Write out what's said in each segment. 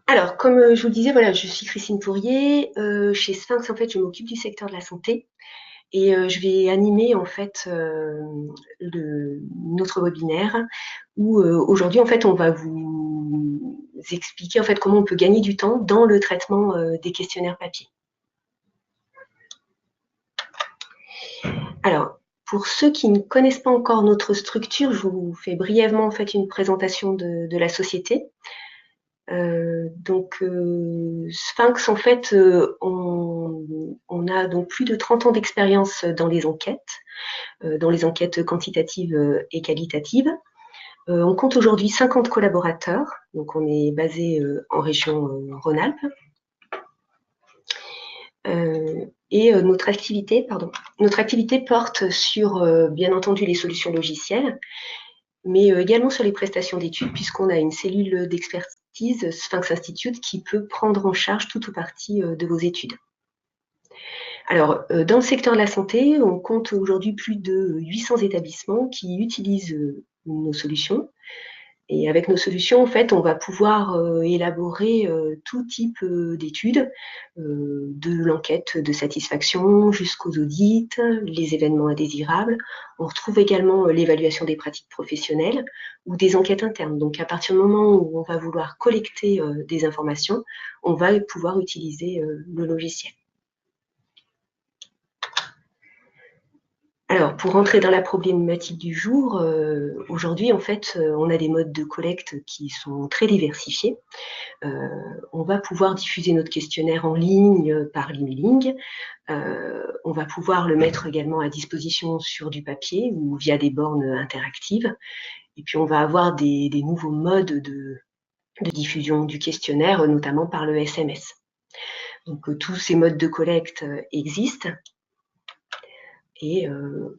Alors, comme je vous le disais, voilà, je suis Christine Pourrier. Chez Sphinx, en fait, je m'occupe du secteur de la santé et je vais animer en fait notre webinaire où aujourd'hui, en fait, on va vous expliquer en fait comment on peut gagner du temps dans le traitement des questionnaires papier. Alors, pour ceux qui ne connaissent pas encore notre structure, je vous fais brièvement en fait une présentation de la société. Sphinx, en fait, on a donc plus de 30 ans d'expérience dans les enquêtes quantitatives et qualitatives. On compte aujourd'hui 50 collaborateurs, donc on est basé en région Rhône-Alpes. Notre activité porte sur, bien entendu, les solutions logicielles, mais également sur les prestations d'études, puisqu'on a une cellule d'expertise, Sphinx Institute, qui peut prendre en charge tout ou partie de vos études. Alors, dans le secteur de la santé, on compte aujourd'hui plus de 800 établissements qui utilisent nos solutions. Et avec nos solutions, en fait, on va pouvoir élaborer tout type d'études, de l'enquête de satisfaction jusqu'aux audits, les événements indésirables. On retrouve également l'évaluation des pratiques professionnelles ou des enquêtes internes. Donc, à partir du moment où on va vouloir collecter des informations, on va pouvoir utiliser le logiciel. Alors, pour rentrer dans la problématique du jour, aujourd'hui, en fait, on a des modes de collecte qui sont très diversifiés. On va pouvoir diffuser notre questionnaire en ligne par l'emailing. On va pouvoir le mettre également à disposition sur du papier ou via des bornes interactives. Et puis, on va avoir des nouveaux modes de diffusion du questionnaire, notamment par le SMS. Donc, tous ces modes de collecte existent. Et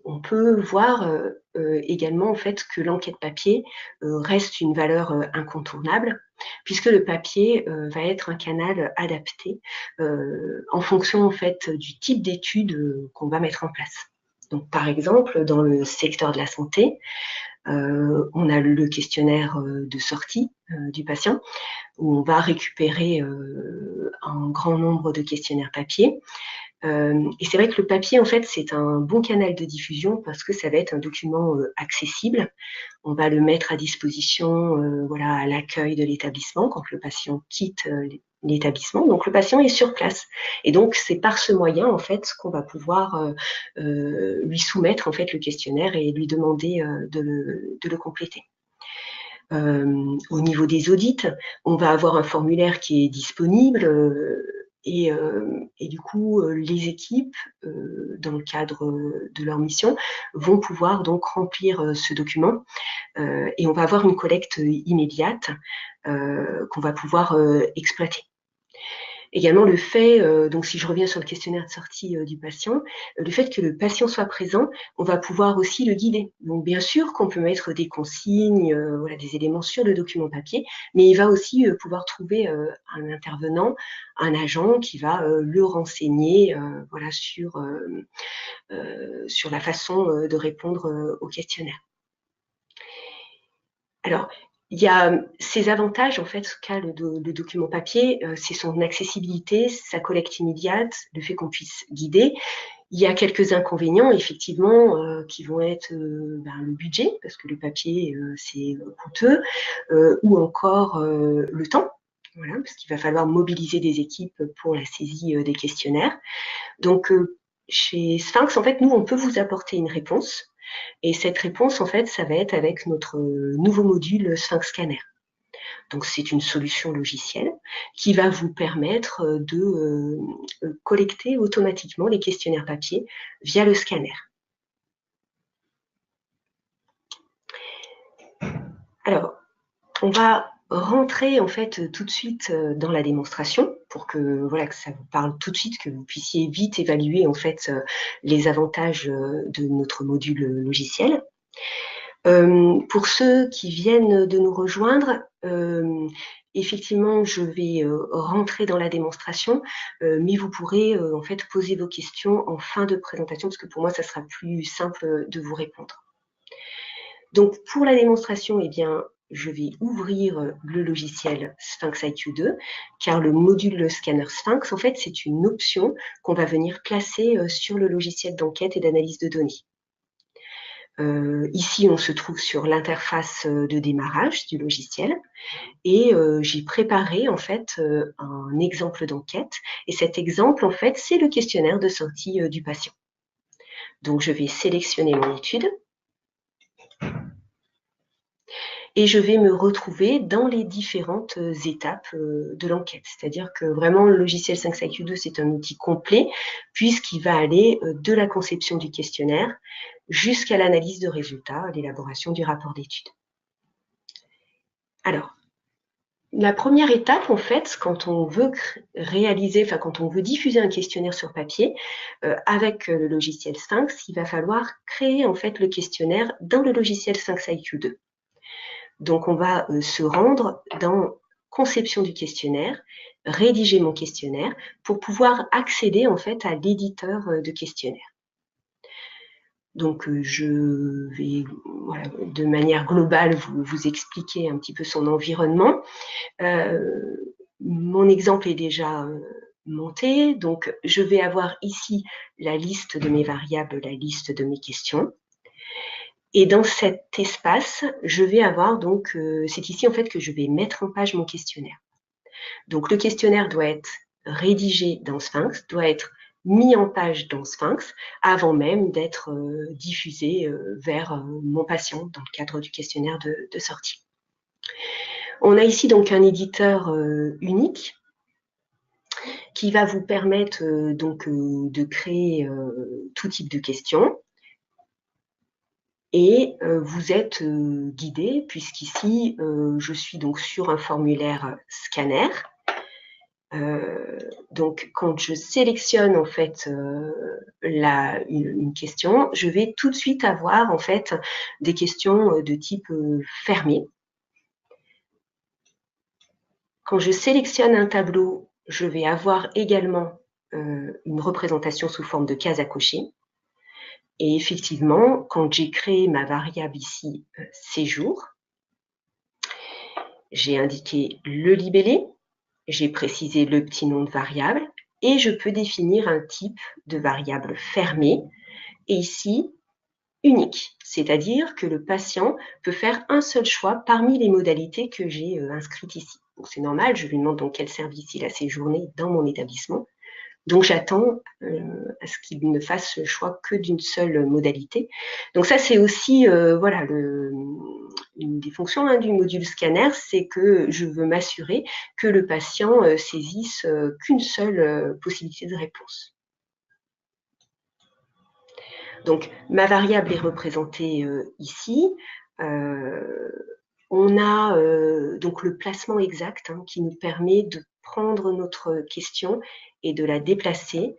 on peut voir également en fait que l'enquête papier reste une valeur incontournable, puisque le papier va être un canal adapté en fonction en fait du type d'études qu'on va mettre en place. Donc, par exemple, dans le secteur de la santé, on a le questionnaire de sortie du patient, où on va récupérer un grand nombre de questionnaires papier. Et c'est vrai que le papier, en fait, c'est un bon canal de diffusion parce que ça va être un document accessible. On va le mettre à disposition voilà, à l'accueil de l'établissement quand le patient quitte l'établissement. Donc, le patient est sur place. Et donc, c'est par ce moyen, en fait, qu'on va pouvoir lui soumettre, en fait, le questionnaire et lui demander de le compléter. Au niveau des audits, on va avoir un formulaire qui est disponible et du coup, les équipes, dans le cadre de leur mission, vont pouvoir donc remplir ce document et on va avoir une collecte immédiate qu'on va pouvoir exploiter. Également, le fait, donc si je reviens sur le questionnaire de sortie du patient, le fait que le patient soit présent, on va pouvoir aussi le guider. Donc, bien sûr qu'on peut mettre des consignes, voilà, des éléments sur le document papier, mais il va aussi pouvoir trouver un intervenant, un agent qui va le renseigner voilà, sur la façon de répondre au questionnaire. Alors, il y a ces avantages, en fait, qu'a le document papier, c'est son accessibilité, sa collecte immédiate, le fait qu'on puisse guider. Il y a quelques inconvénients, effectivement, qui vont être le budget, parce que le papier, c'est coûteux, ou encore le temps, voilà, parce qu'il va falloir mobiliser des équipes pour la saisie des questionnaires. Donc, chez Sphinx, en fait, nous, on peut vous apporter une réponse. Et cette réponse, en fait, ça va être avec notre nouveau module Sphinx Scanner. Donc, c'est une solution logicielle qui va vous permettre de collecter automatiquement les questionnaires papier via le scanner. Alors, on va rentrer en fait tout de suite dans la démonstration pour que voilà que ça vous parle tout de suite, que vous puissiez vite évaluer en fait les avantages de notre module logiciel. Pour ceux qui viennent de nous rejoindre, effectivement, je vais rentrer dans la démonstration, mais vous pourrez en fait poser vos questions en fin de présentation parce que pour moi, ça sera plus simple de vous répondre. Donc, pour la démonstration, eh bien, je vais ouvrir le logiciel Sphinx IQ2, car le module scanner Sphinx, en fait, c'est une option qu'on va venir placer sur le logiciel d'enquête et d'analyse de données. Ici, on se trouve sur l'interface de démarrage du logiciel et j'ai préparé en fait un exemple d'enquête. Et cet exemple, en fait, c'est le questionnaire de sortie du patient. Donc, je vais sélectionner mon étude et je vais me retrouver dans les différentes étapes de l'enquête. C'est-à-dire que vraiment, le logiciel Sphinx IQ2, c'est un outil complet puisqu'il va aller de la conception du questionnaire jusqu'à l'analyse de résultats, l'élaboration du rapport d'étude. Alors, la première étape, en fait, quand on veut quand on veut diffuser un questionnaire sur papier, avec le logiciel Sphinx, il va falloir créer en fait le questionnaire dans le logiciel Sphinx IQ2. Donc, on va se rendre dans conception du questionnaire, rédiger mon questionnaire pour pouvoir accéder en fait à l'éditeur de questionnaire. Donc, je vais de manière globale vous expliquer un petit peu son environnement. Mon exemple est déjà monté, donc je vais avoir ici la liste de mes variables, la liste de mes questions. Et dans cet espace, je vais avoir donc, c'est ici en fait que je vais mettre en page mon questionnaire. Donc le questionnaire doit être rédigé dans Sphinx, doit être mis en page dans Sphinx avant même d'être diffusé vers mon patient dans le cadre du questionnaire de sortie. On a ici donc un éditeur unique qui va vous permettre donc de créer tout type de questions. Et vous êtes guidé, puisqu'ici, je suis donc sur un formulaire scanner. Donc, quand je sélectionne en fait une question, je vais tout de suite avoir en fait des questions de type fermé. Quand je sélectionne un tableau, je vais avoir également une représentation sous forme de cases à cocher. Et effectivement, quand j'ai créé ma variable ici, séjour, j'ai indiqué le libellé, j'ai précisé le petit nom de variable et je peux définir un type de variable fermée et ici, unique. C'est-à-dire que le patient peut faire un seul choix parmi les modalités que j'ai inscrites ici. C'est normal, je lui demande dans quel service il a séjourné dans mon établissement. Donc, j'attends à ce qu'il ne fasse le choix que d'une seule modalité. Donc, ça, c'est aussi voilà, une des fonctions du module scanner, c'est que je veux m'assurer que le patient saisisse qu'une seule possibilité de réponse. Donc, ma variable est représentée ici. On a donc le placement exact qui nous permet de prendre notre question et de la déplacer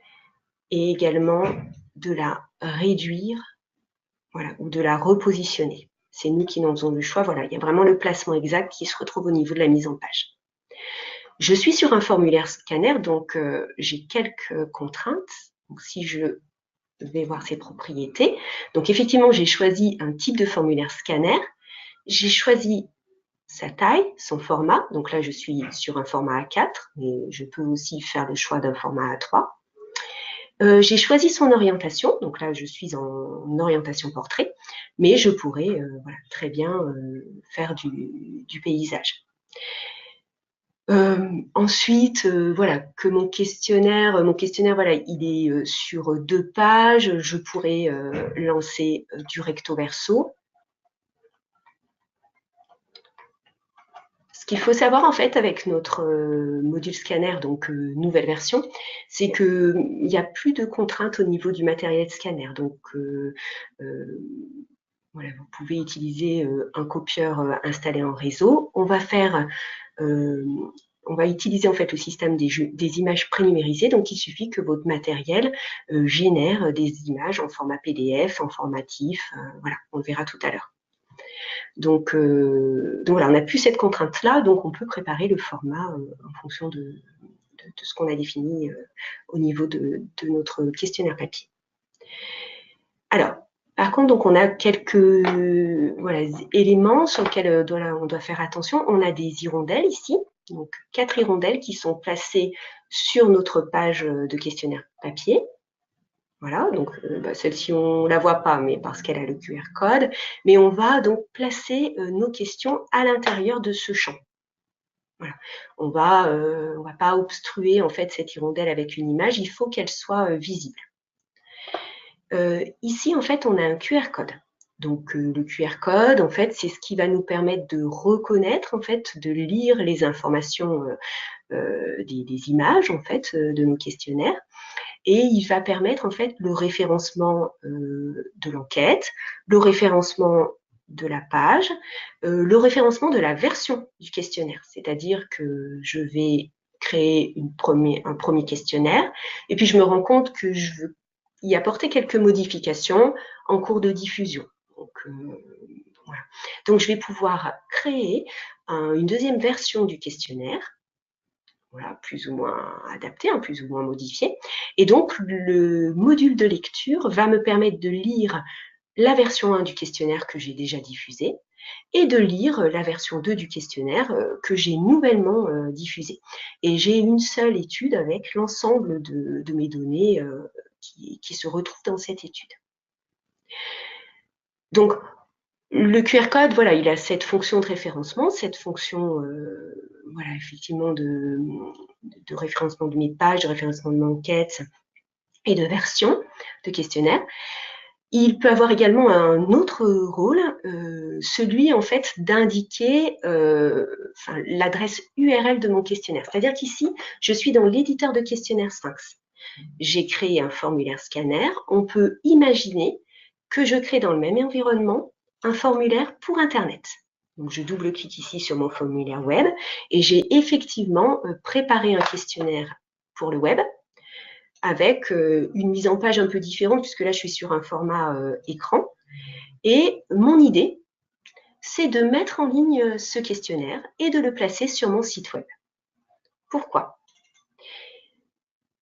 et également de la réduire ou de la repositionner. C'est nous qui en faisons le choix. Voilà, il y a vraiment le placement exact qui se retrouve au niveau de la mise en page. Je suis sur un formulaire scanner, donc j'ai quelques contraintes. Donc, si je vais voir ses propriétés, donc effectivement, j'ai choisi un type de formulaire scanner. J'ai choisi sa taille, son format. Donc là, je suis sur un format A4, mais je peux aussi faire le choix d'un format A3. J'ai choisi son orientation, donc là je suis en orientation portrait, mais je pourrais très bien faire du paysage. Ensuite, voilà, que mon questionnaire, voilà, il est sur 2 pages, je pourrais lancer du recto verso. Ce qu'il faut savoir en fait avec notre module scanner, donc nouvelle version, c'est qu'il n'y a plus de contraintes au niveau du matériel scanner. Donc voilà, vous pouvez utiliser un copieur installé en réseau. On va utiliser en fait le système des images prénumérisées. Donc il suffit que votre matériel génère des images en format PDF, en format TIFF. Voilà, on le verra tout à l'heure. Donc voilà, on n'a plus cette contrainte-là, donc on peut préparer le format en fonction de ce qu'on a défini au niveau de notre questionnaire papier. Alors, Par contre, donc, on a quelques éléments sur lesquels on doit faire attention. On a des hirondelles ici, donc 4 hirondelles qui sont placées sur notre page de questionnaire papier. Voilà, donc celle-ci, on ne la voit pas, mais parce qu'elle a le QR code. Mais on va donc placer nos questions à l'intérieur de ce champ. Voilà. On va pas obstruer en fait cette hirondelle avec une image, il faut qu'elle soit visible. Ici, en fait, on a un QR code. Donc, le QR code, en fait, c'est ce qui va nous permettre de reconnaître, en fait, de lire les informations des images, en fait, de nos questionnaires. Et il va permettre, en fait, le référencement de l'enquête, le référencement de la page, le référencement de la version du questionnaire. C'est-à-dire que je vais créer un premier questionnaire, et puis je me rends compte que je veux y apporter quelques modifications en cours de diffusion. Donc, voilà. Donc, je vais pouvoir créer une deuxième version du questionnaire, voilà, plus ou moins adapté, plus ou moins modifié. Et donc, le module de lecture va me permettre de lire la version 1 du questionnaire que j'ai déjà diffusée et de lire la version 2 du questionnaire que j'ai nouvellement diffusée. Et j'ai une seule étude avec l'ensemble de mes données qui se retrouvent dans cette étude. Donc, le QR code, voilà, il a cette fonction de référencement, cette fonction, voilà, effectivement, de référencement de mes pages, de référencement de m'enquête et de version de questionnaire. Il peut avoir également un autre rôle, celui en fait d'indiquer l'adresse URL de mon questionnaire. C'est-à-dire qu'ici, je suis dans l'éditeur de questionnaire Sphinx. J'ai créé un formulaire scanner. On peut imaginer que je crée dans le même environnement un formulaire pour Internet. Donc, je double-clique ici sur mon formulaire web et j'ai effectivement préparé un questionnaire pour le web avec une mise en page un peu différente puisque là, je suis sur un format écran. Et mon idée, c'est de mettre en ligne ce questionnaire et de le placer sur mon site web. Pourquoi ?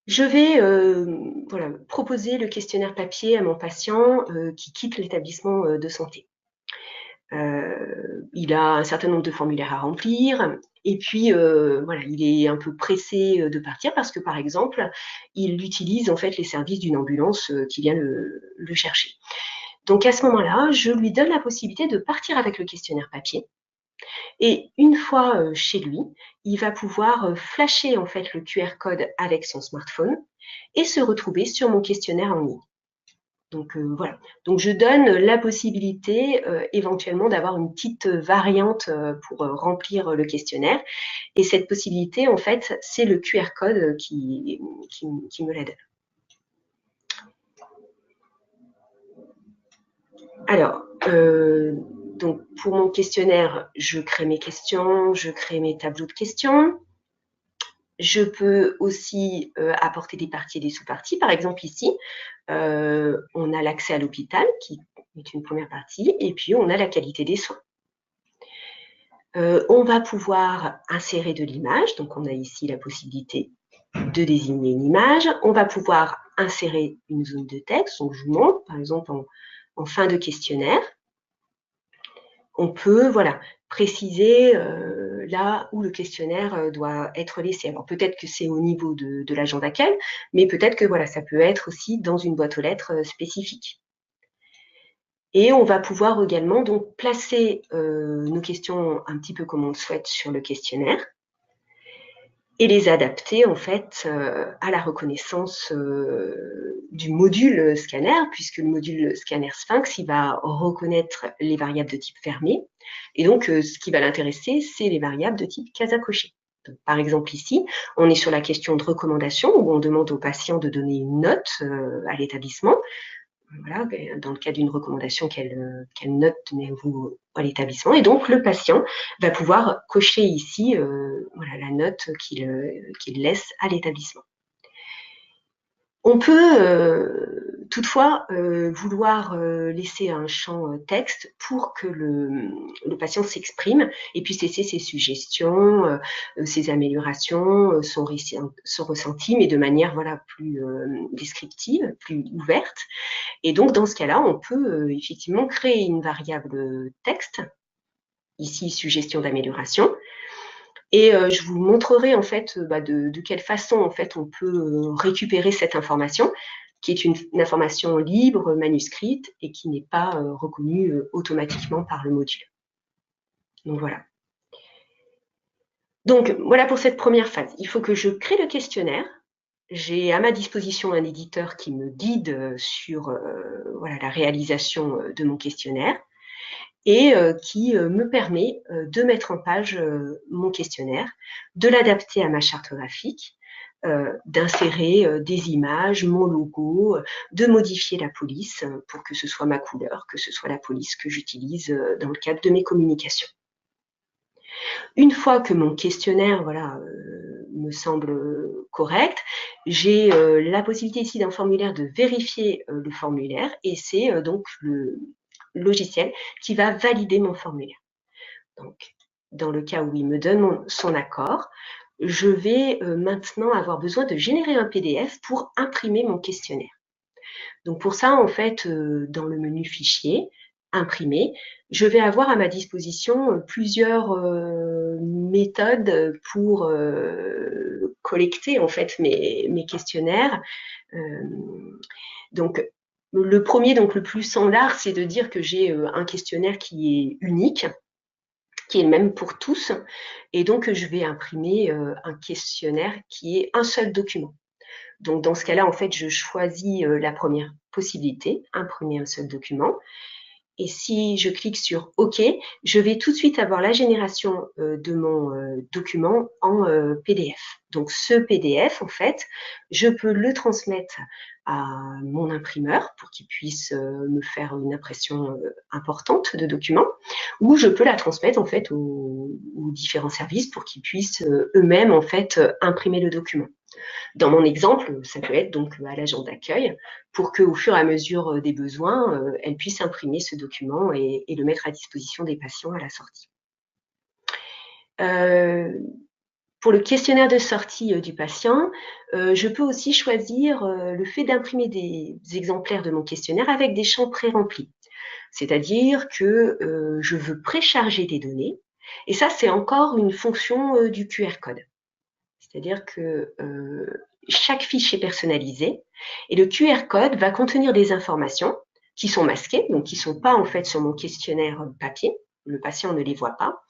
Je vais proposer le questionnaire papier à mon patient qui quitte l'établissement de santé. Il a un certain nombre de formulaires à remplir et puis il est un peu pressé de partir parce que par exemple, il utilise en fait les services d'une ambulance qui vient le chercher. Donc à ce moment-là, je lui donne la possibilité de partir avec le questionnaire papier. Et une fois chez lui, il va pouvoir flasher en fait le QR code avec son smartphone et se retrouver sur mon questionnaire en ligne. Donc voilà. Donc je donne la possibilité éventuellement d'avoir une petite variante pour remplir le questionnaire. Et cette possibilité, en fait, c'est le QR code qui me la donne. Alors, donc pour mon questionnaire, je crée mes questions, je crée mes tableaux de questions. Je peux aussi apporter des parties et des sous-parties. Par exemple, ici, on a l'accès à l'hôpital, qui est une première partie, et puis on a la qualité des soins. On va pouvoir insérer de l'image, donc on a ici la possibilité de désigner une image. On va pouvoir insérer une zone de texte, donc je vous montre, par exemple, en fin de questionnaire. On peut préciser là où le questionnaire doit être laissé. Alors peut-être que c'est au niveau de l'agent d'accueil, mais peut-être que ça peut être aussi dans une boîte aux lettres spécifique. Et on va pouvoir également donc placer nos questions un petit peu comme on le souhaite sur le questionnaire et les adapter en fait à la reconnaissance du module scanner, puisque le module scanner Sphinx, il va reconnaître les variables de type fermé. Et donc, ce qui va l'intéresser, c'est les variables de type case à cocher. Donc, par exemple, ici, on est sur la question de recommandation, où on demande au patient de donner une note à l'établissement. Voilà, dans le cas d'une recommandation, quelle note donnez-vous à l'établissement? Et donc, le patient va pouvoir cocher ici la note qu'il laisse à l'établissement. On peut toutefois vouloir laisser un champ texte pour que le patient s'exprime et puisse laisser ses suggestions, ses améliorations, son ressenti, mais de manière voilà, plus descriptive, plus ouverte. Et donc, dans ce cas-là, on peut effectivement créer une variable texte, ici suggestion d'amélioration. Et je vous montrerai en fait de quelle façon en fait on peut récupérer cette information, qui est une information libre, manuscrite, et qui n'est pas reconnue automatiquement par le module. Donc voilà. Donc voilà pour cette première phase. Il faut que je crée le questionnaire. J'ai à ma disposition un éditeur qui me guide sur voilà, la réalisation de mon questionnaire et qui me permet de mettre en page mon questionnaire, de l'adapter à ma charte graphique, d'insérer des images, mon logo, de modifier la police pour que ce soit ma couleur, que ce soit la police que j'utilise dans le cadre de mes communications. Une fois que mon questionnaire voilà, me semble correct, j'ai la possibilité ici d'un formulaire de vérifier le formulaire et c'est donc le logiciel qui va valider mon formulaire. Donc, dans le cas où il me donne son accord, je vais maintenant avoir besoin de générer un PDF pour imprimer mon questionnaire. Donc pour ça, en fait, dans le menu Fichier, Imprimer, je vais avoir à ma disposition plusieurs méthodes pour collecter en fait mes questionnaires. Donc le premier, donc le plus standard, c'est de dire que j'ai un questionnaire qui est unique, qui est le même pour tous, et donc je vais imprimer un questionnaire qui est un seul document. Donc dans ce cas-là, en fait, je choisis la première possibilité, imprimer un seul document. Et si je clique sur OK, je vais tout de suite avoir la génération de mon document en PDF. Donc ce PDF, en fait, je peux le transmettre à mon imprimeur pour qu'il puisse me faire une impression importante de document, ou je peux la transmettre en fait aux différents services pour qu'ils puissent eux-mêmes en fait imprimer le document. Dans mon exemple, ça peut être donc à l'agent d'accueil pour qu'au fur et à mesure des besoins, elle puisse imprimer ce document et le mettre à disposition des patients à la sortie. Pour le questionnaire de sortie du patient, je peux aussi choisir le fait d'imprimer des exemplaires de mon questionnaire avec des champs pré-remplis. C'est-à-dire que je veux précharger des données, et ça, c'est encore une fonction du QR code. C'est-à-dire que chaque fiche est personnalisée et le QR code va contenir des informations qui sont masquées, donc qui ne sont pas en fait sur mon questionnaire papier, le patient ne les voit pas,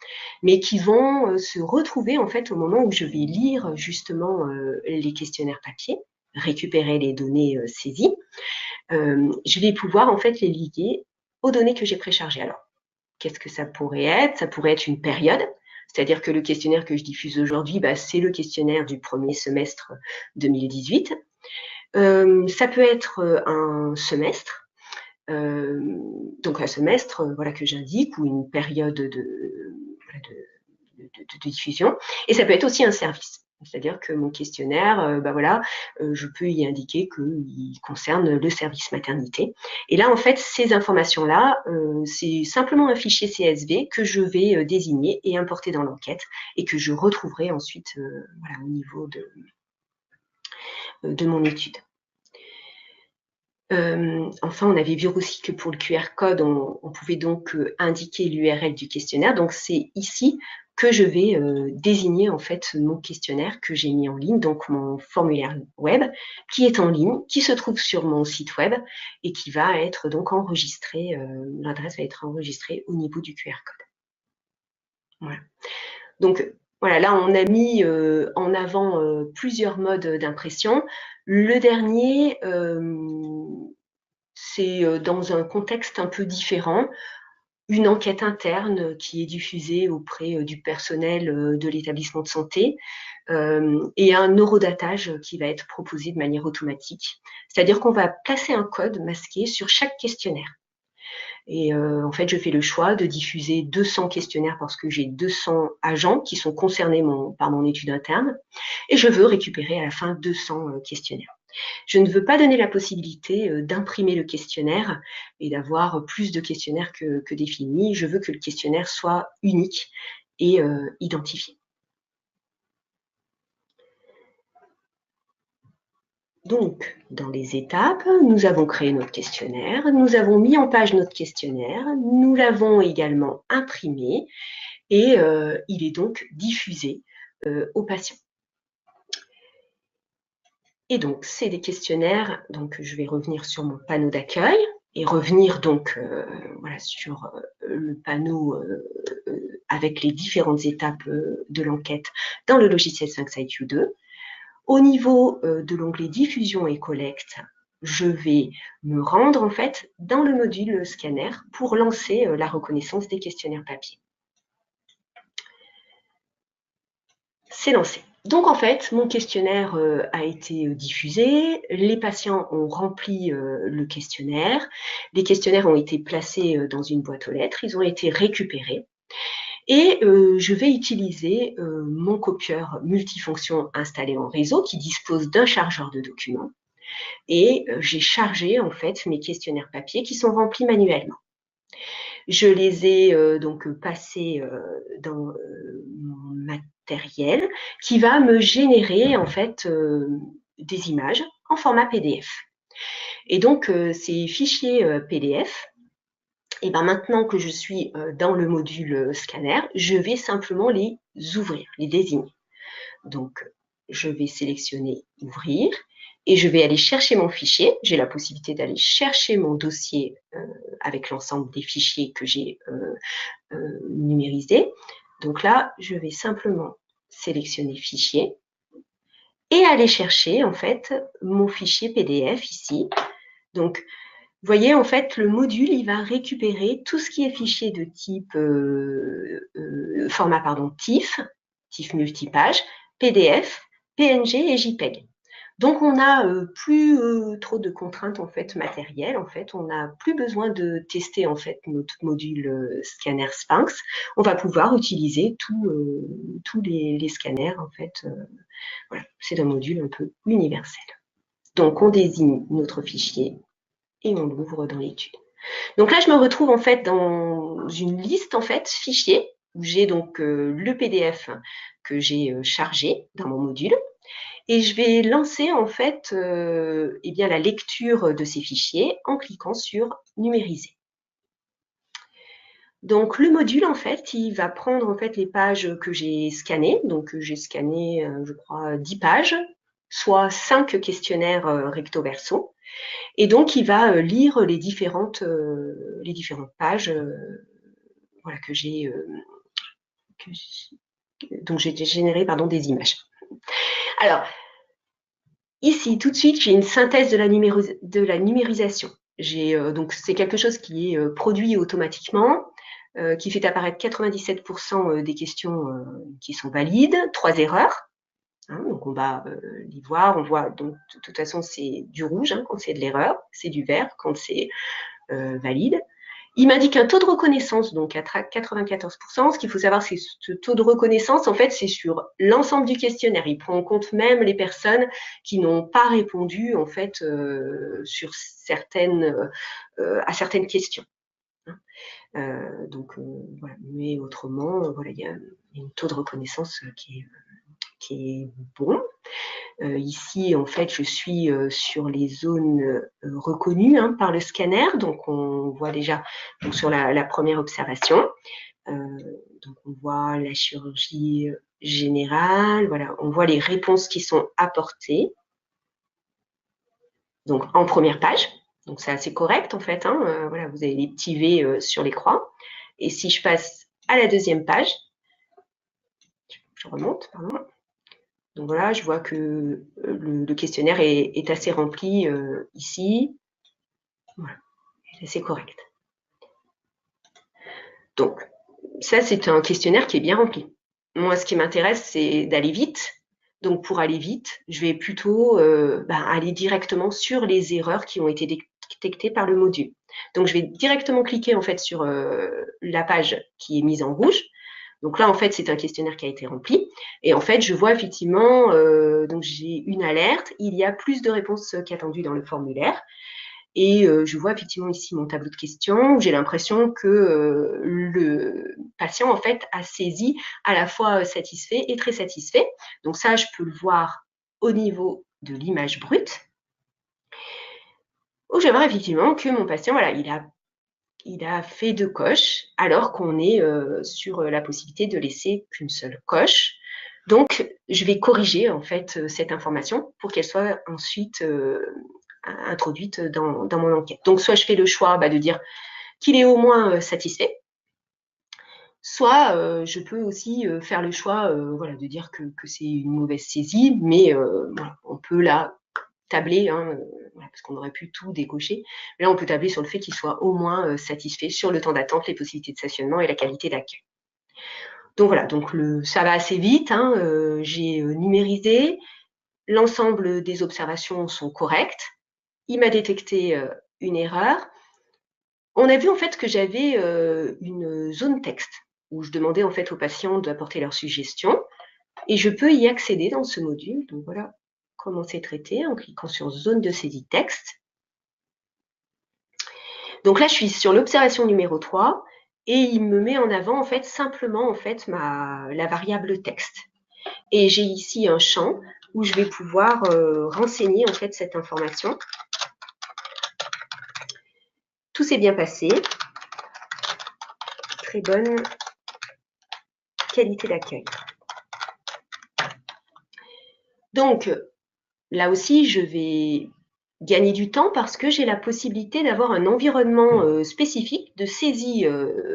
mais qui vont se retrouver en fait au moment où je vais lire justement les questionnaires papier, récupérer les données saisies. Je vais pouvoir en fait les lier aux données que j'ai préchargées. Alors, qu'est-ce que ça pourrait être? Ça pourrait être une période. C'est-à-dire que le questionnaire que je diffuse aujourd'hui, c'est le questionnaire du premier semestre 2018. Ça peut être un semestre, donc un semestre voilà, que j'indique, ou une période de diffusion. Et ça peut être aussi un service. C'est-à-dire que mon questionnaire, voilà, je peux y indiquer qu'il concerne le service maternité. Et là, en fait, ces informations-là, c'est simplement un fichier CSV que je vais désigner et importer dans l'enquête et que je retrouverai ensuite voilà, au niveau de mon étude. Enfin, on avait vu aussi que pour le QR code, on pouvait donc indiquer l'URL du questionnaire. Donc, c'est ici que je vais désigner en fait mon questionnaire que j'ai mis en ligne, donc mon formulaire web, qui est en ligne, qui se trouve sur mon site web et qui va être donc enregistré, l'adresse va être enregistrée au niveau du QR code. Voilà. Donc, voilà, là, on a mis en avant plusieurs modes d'impression. Le dernier, c'est dans un contexte un peu différent, une enquête interne qui est diffusée auprès du personnel de l'établissement de santé et un horodatage qui va être proposé de manière automatique. C'est-à-dire qu'on va placer un code masqué sur chaque questionnaire. Et en fait, je fais le choix de diffuser 200 questionnaires parce que j'ai 200 agents qui sont concernés par mon étude interne et je veux récupérer à la fin 200 questionnaires. Je ne veux pas donner la possibilité d'imprimer le questionnaire et d'avoir plus de questionnaires que définis. Je veux que le questionnaire soit unique et identifié. Donc, dans les étapes, nous avons créé notre questionnaire, nous avons mis en page notre questionnaire, nous l'avons également imprimé et il est donc diffusé aux patients. Et donc, c'est des questionnaires, donc je vais revenir sur mon panneau d'accueil et revenir donc voilà, sur le panneau avec les différentes étapes de l'enquête dans le logiciel Sphinx IQ2. Au niveau de l'onglet diffusion et collecte, je vais me rendre en fait dans le module scanner pour lancer la reconnaissance des questionnaires papier. C'est lancé. Donc en fait, mon questionnaire a été diffusé, les patients ont rempli le questionnaire, les questionnaires ont été placés dans une boîte aux lettres, ils ont été récupérés. Et je vais utiliser mon copieur multifonction installé en réseau qui dispose d'un chargeur de documents. Et j'ai chargé en fait mes questionnaires papier qui sont remplis manuellement. Je les ai donc passés dans mon matériel qui va me générer en fait des images en format PDF. Et donc ces fichiers PDF, et ben maintenant que je suis dans le module scanner, je vais simplement les ouvrir, les désigner. Donc, je vais sélectionner « Ouvrir » et je vais aller chercher mon fichier. J'ai la possibilité d'aller chercher mon dossier avec l'ensemble des fichiers que j'ai numérisés. Donc là, je vais simplement sélectionner « Fichier » et aller chercher en fait mon fichier PDF ici. Donc, vous voyez, en fait, le module, il va récupérer tout ce qui est fichier de type format TIFF, TIFF multipage, PDF, PNG et JPEG. Donc, on n'a plus trop de contraintes en fait matérielles. En fait, on n'a plus besoin de tester en fait notre module scanner Sphinx. On va pouvoir utiliser tous les scanners en fait. Voilà, c'est un module un peu universel. Donc, on désigne notre fichier et on l'ouvre dans l'étude. Donc là, je me retrouve en fait dans une liste en fait fichiers où j'ai donc le PDF que j'ai chargé dans mon module et je vais lancer en fait eh bien, la lecture de ces fichiers en cliquant sur numériser. Donc le module en fait, il va prendre en fait les pages que j'ai scannées. Donc j'ai scanné, je crois, 10 pages, soit 5 questionnaires recto verso. Et donc, il va lire les différentes pages voilà, dont j'ai généré des images. Alors, ici, tout de suite, j'ai une synthèse de la numérisation. Donc, c'est quelque chose qui est produit automatiquement, qui fait apparaître 97% des questions qui sont valides, 3 erreurs. Hein, donc on va les voir, on voit, donc de toute façon c'est du rouge quand c'est de l'erreur, c'est du vert quand c'est valide. Il m'indique un taux de reconnaissance donc à 94%. Ce qu'il faut savoir, c'est que ce taux de reconnaissance, en fait, c'est sur l'ensemble du questionnaire. Il prend en compte même les personnes qui n'ont pas répondu en fait à certaines questions. Donc voilà. Mais autrement, voilà, il y a un taux de reconnaissance qui est bon. Ici, en fait, je suis sur les zones reconnues par le scanner. Donc, on voit déjà donc, sur la première observation. Donc, on voit la chirurgie générale. Voilà, on voit les réponses qui sont apportées. Donc, en première page. Donc, c'est assez correct, en fait. Voilà, vous avez les petits V sur les croix. Et si je passe à la deuxième page, je remonte, pardon. Donc voilà, je vois que le questionnaire est assez rempli ici. Voilà, c'est assez correct. Donc, ça, c'est un questionnaire qui est bien rempli. Moi, ce qui m'intéresse, c'est d'aller vite. Donc, pour aller vite, je vais plutôt aller directement sur les erreurs qui ont été détectées par le module. Donc, je vais directement cliquer en fait sur la page qui est mise en rouge Donc là, en fait, c'est un questionnaire qui a été rempli. Et en fait, je vois effectivement, donc j'ai une alerte, il y a plus de réponses qu'attendues dans le formulaire. Et je vois effectivement ici mon tableau de questions. J'ai l'impression que le patient, en fait, a saisi à la fois satisfait et très satisfait. Donc ça, je peux le voir au niveau de l'image brute, où je vais voir effectivement que mon patient, voilà, il a fait 2 coches, alors qu'on est sur la possibilité de laisser qu'une seule coche. Donc, je vais corriger en fait cette information pour qu'elle soit ensuite introduite dans mon enquête. Donc, soit je fais le choix de dire qu'il est au moins satisfait, soit je peux aussi faire le choix voilà, de dire que c'est une mauvaise saisie, mais voilà, on peut là tabler, voilà, parce qu'on aurait pu tout décocher, mais là on peut tabler sur le fait qu'il soit au moins satisfait sur le temps d'attente, les possibilités de stationnement et la qualité d'accueil. Donc voilà, donc ça va assez vite, j'ai numérisé, l'ensemble des observations sont correctes, il m'a détecté une erreur. On a vu en fait que j'avais une zone texte où je demandais en fait aux patients d'apporter leurs suggestions et je peux y accéder dans ce module. Donc voilà comment c'est traité en cliquant sur zone de saisie texte. Donc là, je suis sur l'observation numéro 3 et il me met en avant en fait simplement en fait la variable texte. Et j'ai ici un champ où je vais pouvoir renseigner en fait cette information. Tout s'est bien passé. Très bonne qualité d'accueil. Donc, là aussi, je vais gagner du temps parce que j'ai la possibilité d'avoir un environnement spécifique de saisie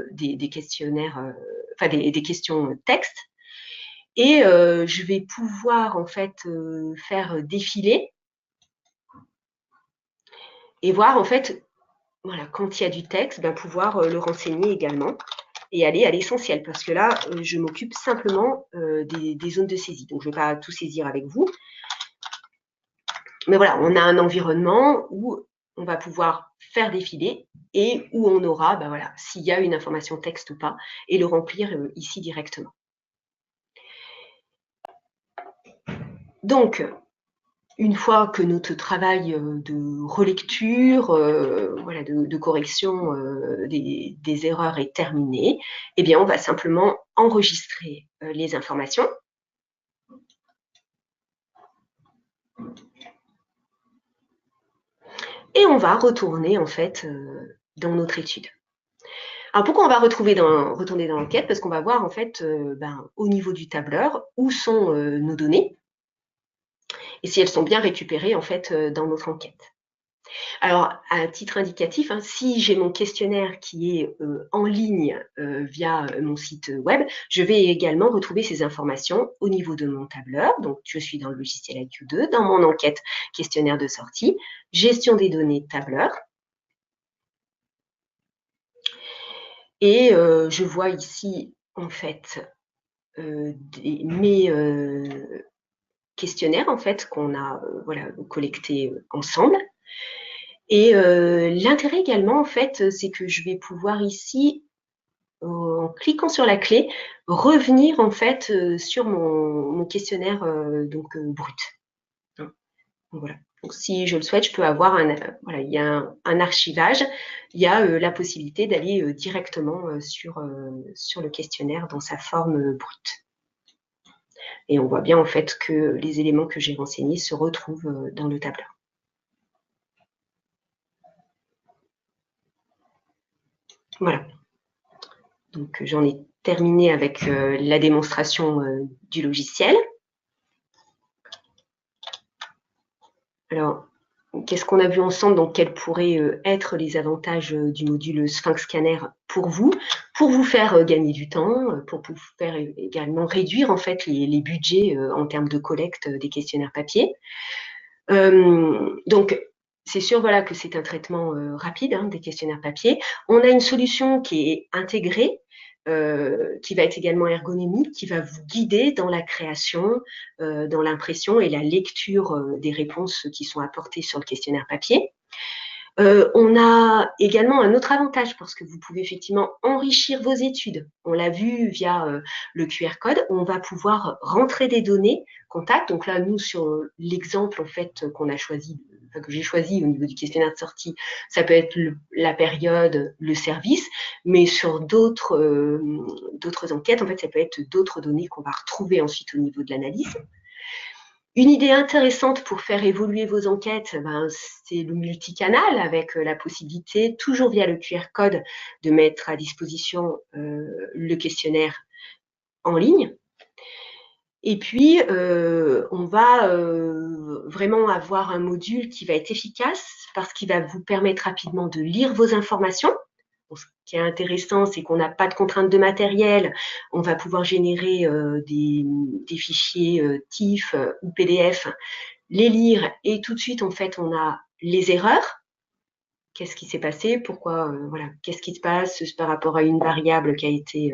des questionnaires, enfin des questions texte. Et je vais pouvoir en fait faire défiler et voir en fait, voilà, quand il y a du texte, pouvoir le renseigner également et aller à l'essentiel parce que là, je m'occupe simplement des zones de saisie. Donc, je ne vais pas tout saisir avec vous. Mais voilà, on a un environnement où on va pouvoir faire défiler et où on aura, voilà, s'il y a une information texte ou pas, et le remplir ici directement. Donc, une fois que notre travail de relecture, voilà, de correction des erreurs est terminé, eh bien, on va simplement enregistrer les informations. Et on va retourner en fait dans notre étude. Alors pourquoi on va retourner dans l'enquête? Parce qu'on va voir en fait au niveau du tableur où sont nos données et si elles sont bien récupérées en fait dans notre enquête. Alors, à titre indicatif, si j'ai mon questionnaire qui est en ligne via mon site web, je vais également retrouver ces informations au niveau de mon tableur. Donc, je suis dans le logiciel IQ2, dans mon enquête questionnaire de sortie, gestion des données tableur. Et je vois ici, en fait, mes questionnaires, en fait, qu'on a voilà, collectés ensemble. Et l'intérêt également, en fait, c'est que je vais pouvoir ici, en cliquant sur la clé, revenir en fait sur mon questionnaire brut. Donc, voilà. Donc, si je le souhaite, je peux avoir voilà, il y a un archivage, il y a la possibilité d'aller directement sur le questionnaire dans sa forme brute. Et on voit bien en fait que les éléments que j'ai renseignés se retrouvent dans le tableur. Voilà. Donc, j'en ai terminé avec la démonstration du logiciel. Alors, qu'est-ce qu'on a vu ensemble? Donc, quels pourraient être les avantages du module Sphinx Scanner pour vous faire gagner du temps, pour vous faire également réduire en fait les budgets en termes de collecte des questionnaires papier. Donc, c'est sûr voilà, que c'est un traitement rapide des questionnaires papier. On a une solution qui est intégrée, qui va être également ergonomique, qui va vous guider dans la création, dans l'impression et la lecture des réponses qui sont apportées sur le questionnaire papier. On a également un autre avantage parce que vous pouvez effectivement enrichir vos études. On l'a vu via le QR code, on va pouvoir rentrer des données contacts. Donc là, nous, sur l'exemple en fait qu'on a choisi, enfin, que j'ai choisi au niveau du questionnaire de sortie, ça peut être la période, le service, mais sur d'autres enquêtes, en fait, ça peut être d'autres données qu'on va retrouver ensuite au niveau de l'analyse. Une idée intéressante pour faire évoluer vos enquêtes, c'est le multicanal avec la possibilité, toujours via le QR code, de mettre à disposition le questionnaire en ligne. Et puis, on va vraiment avoir un module qui va être efficace parce qu'il va vous permettre rapidement de lire vos informations. Bon, ce qui est intéressant, c'est qu'on n'a pas de contraintes de matériel. On va pouvoir générer des fichiers TIFF ou PDF, les lire et tout de suite, en fait, on a les erreurs. Qu'est-ce qui s'est passé? Pourquoi? Voilà, qu'est-ce qui se passe par rapport à une variable qui a été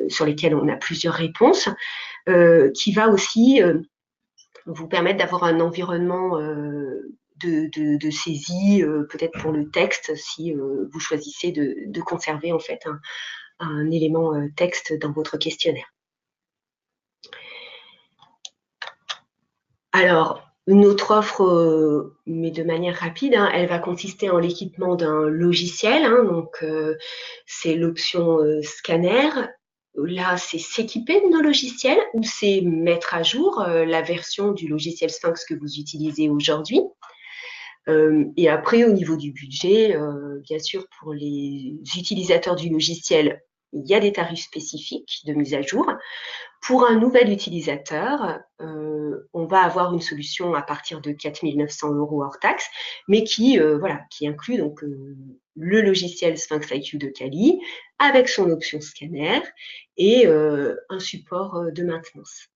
sur lesquelles on a plusieurs réponses, qui va aussi vous permettre d'avoir un environnement de saisie, peut-être pour le texte, si vous choisissez de conserver en fait un élément texte dans votre questionnaire. Alors, une autre offre, mais de manière rapide, elle va consister en l'équipement d'un logiciel. Donc, c'est l'option scanner. Là, c'est s'équiper de nos logiciels ou c'est mettre à jour la version du logiciel Sphinx que vous utilisez aujourd'hui. Et après, au niveau du budget, bien sûr, pour les utilisateurs du logiciel, il y a des tarifs spécifiques de mise à jour. Pour un nouvel utilisateur, on va avoir une solution à partir de 4 900 € hors taxe, mais qui inclut donc le logiciel Sphinx IQ de Kali avec son option scanner et un support de maintenance.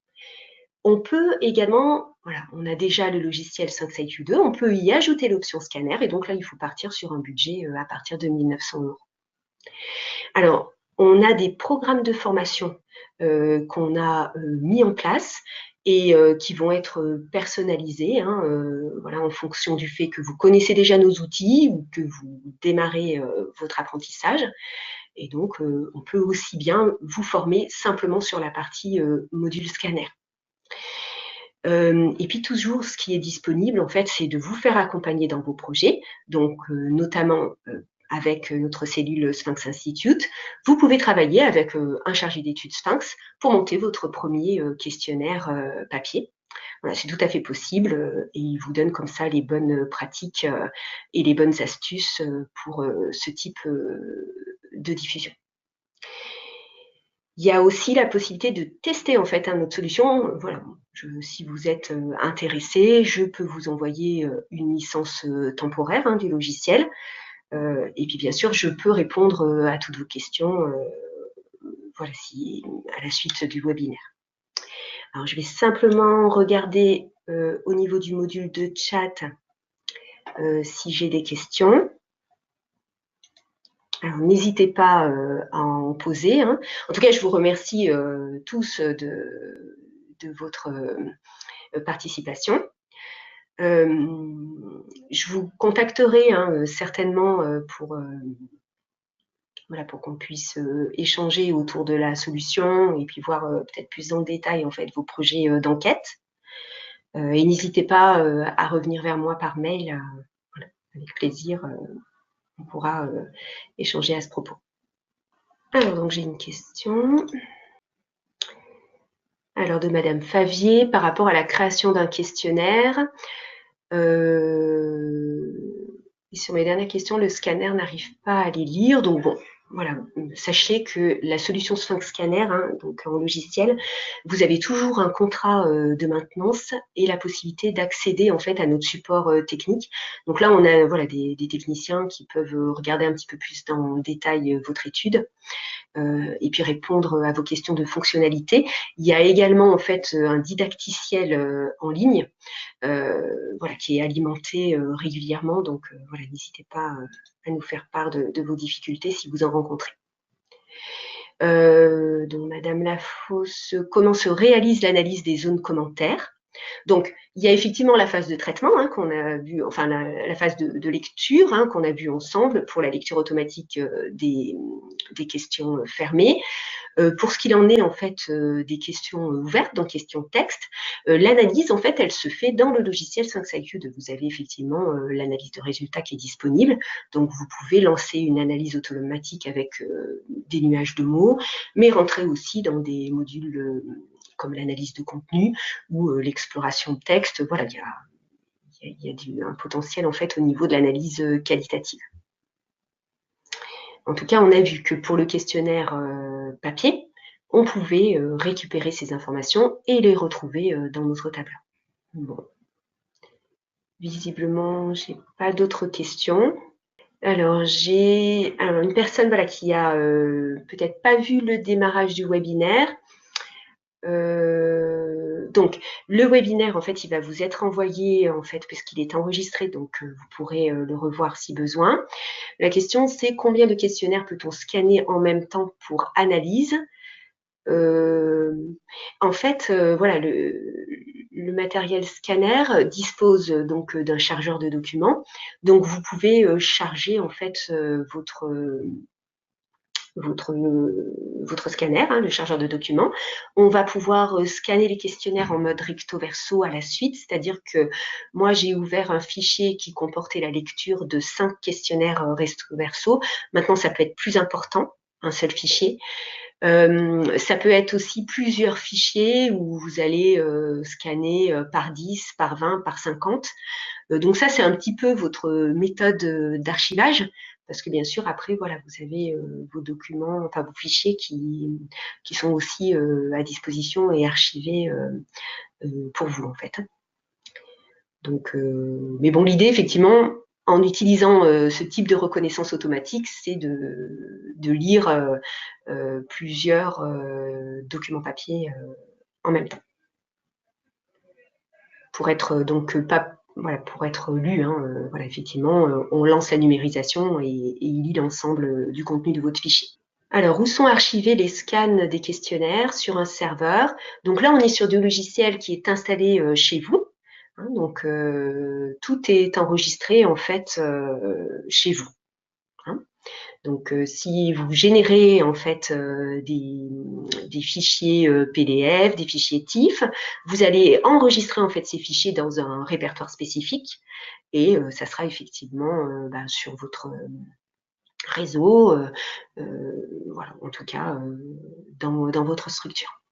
On peut également, on a déjà le logiciel Sphinx IQ 2, on peut y ajouter l'option scanner et donc là, il faut partir sur un budget à partir de 1 900 €. Alors, on a des programmes de formation qu'on a mis en place et qui vont être personnalisés en fonction du fait que vous connaissez déjà nos outils ou que vous démarrez votre apprentissage. Et donc, on peut aussi bien vous former simplement sur la partie module scanner. Et puis toujours, ce qui est disponible, en fait, c'est de vous faire accompagner dans vos projets, donc notamment avec notre cellule Sphinx Institute. Vous pouvez travailler avec un chargé d'études Sphinx pour monter votre premier questionnaire papier. Voilà, c'est tout à fait possible et il vous donne comme ça les bonnes pratiques et les bonnes astuces pour ce type de diffusion. Il y a aussi la possibilité de tester en fait notre solution. Voilà, si vous êtes intéressé, je peux vous envoyer une licence temporaire du logiciel. Et puis bien sûr, je peux répondre à toutes vos questions à la suite du webinaire. Alors, je vais simplement regarder au niveau du module de chat si j'ai des questions. Alors, n'hésitez pas à en poser. En tout cas, je vous remercie tous de votre participation. Je vous contacterai certainement pour qu'on puisse échanger autour de la solution et puis voir peut-être plus en détail en fait vos projets d'enquête. Et n'hésitez pas à revenir vers moi par mail. Avec plaisir, on pourra échanger à ce propos. Alors, donc j'ai une question. Alors, de Madame Favier, par rapport à la création d'un questionnaire. Et sur mes dernières questions, le scanner n'arrive pas à les lire. Donc bon, voilà, sachez que la solution Sphinx Scanner, donc en logiciel, vous avez toujours un contrat de maintenance et la possibilité d'accéder en fait à notre support technique. Donc là, on a des techniciens qui peuvent regarder un petit peu plus dans le détail votre étude. Et puis répondre à vos questions de fonctionnalité. Il y a également en fait un didacticiel en ligne qui est alimenté régulièrement. Donc n'hésitez pas à nous faire part de vos difficultés si vous en rencontrez. Donc Madame Lafosse, comment se réalise l'analyse des zones commentaires? Donc, il y a effectivement la phase de traitement qu'on a vu, enfin la phase de lecture qu'on a vue ensemble pour la lecture automatique des questions fermées. Pour ce qu'il en est en fait des questions ouvertes, donc questions texte, l'analyse en fait elle se fait dans le logiciel 5SiQ2. Vous avez effectivement l'analyse de résultats qui est disponible, donc vous pouvez lancer une analyse automatique avec des nuages de mots, mais rentrer aussi dans des modules comme l'analyse de contenu ou l'exploration de texte. Voilà, il y a un potentiel en fait au niveau de l'analyse qualitative. En tout cas, on a vu que pour le questionnaire papier, on pouvait récupérer ces informations et les retrouver dans notre tableau. Bon. Visiblement, je n'ai pas d'autres questions. Alors, j'ai une personne voilà, qui a peut-être pas vu le démarrage du webinaire. Donc, le webinaire, en fait, il va vous être envoyé, en fait, puisqu'il est enregistré, donc vous pourrez le revoir si besoin. La question, c'est combien de questionnaires peut-on scanner en même temps pour analyse? En fait, voilà, le matériel scanner dispose donc d'un chargeur de documents. Donc, vous pouvez charger en fait votre scanner, le chargeur de documents. On va pouvoir scanner les questionnaires en mode recto verso à la suite, c'est-à-dire que moi, j'ai ouvert un fichier qui comportait la lecture de 5 questionnaires recto verso. Maintenant, ça peut être plus important, un seul fichier. Ça peut être aussi plusieurs fichiers où vous allez scanner par 10, par 20, par 50. Donc ça, c'est un petit peu votre méthode d'archivage, parce que bien sûr, après, voilà, vous avez vos documents, enfin vos fichiers qui sont aussi à disposition et archivés pour vous, en fait. Donc, mais bon, l'idée, effectivement, en utilisant ce type de reconnaissance automatique, c'est de lire plusieurs documents papier en même temps. Pour être donc pas voilà, pour être lu, voilà, effectivement, on lance la numérisation et il lit l'ensemble du contenu de votre fichier. Alors, où sont archivés les scans des questionnaires? Sur un serveur. Donc là, on est sur du logiciel qui est installé chez vous. Donc, tout est enregistré en fait chez vous. Donc, si vous générez en fait des fichiers PDF, des fichiers TIFF, vous allez enregistrer en fait ces fichiers dans un répertoire spécifique et ça sera effectivement sur votre réseau, voilà, en tout cas dans votre structure.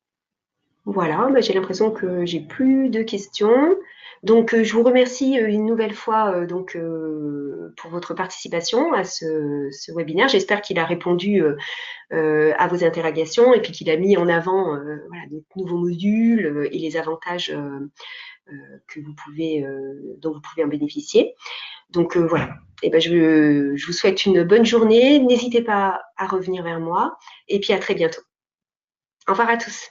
Voilà, j'ai l'impression que j'ai plus de questions. Donc, je vous remercie une nouvelle fois pour votre participation à ce webinaire. J'espère qu'il a répondu à vos interrogations et puis qu'il a mis en avant voilà, de nouveaux modules et les avantages que dont vous pouvez en bénéficier. Donc, voilà. Et je vous souhaite une bonne journée. N'hésitez pas à revenir vers moi et puis à très bientôt. Au revoir à tous.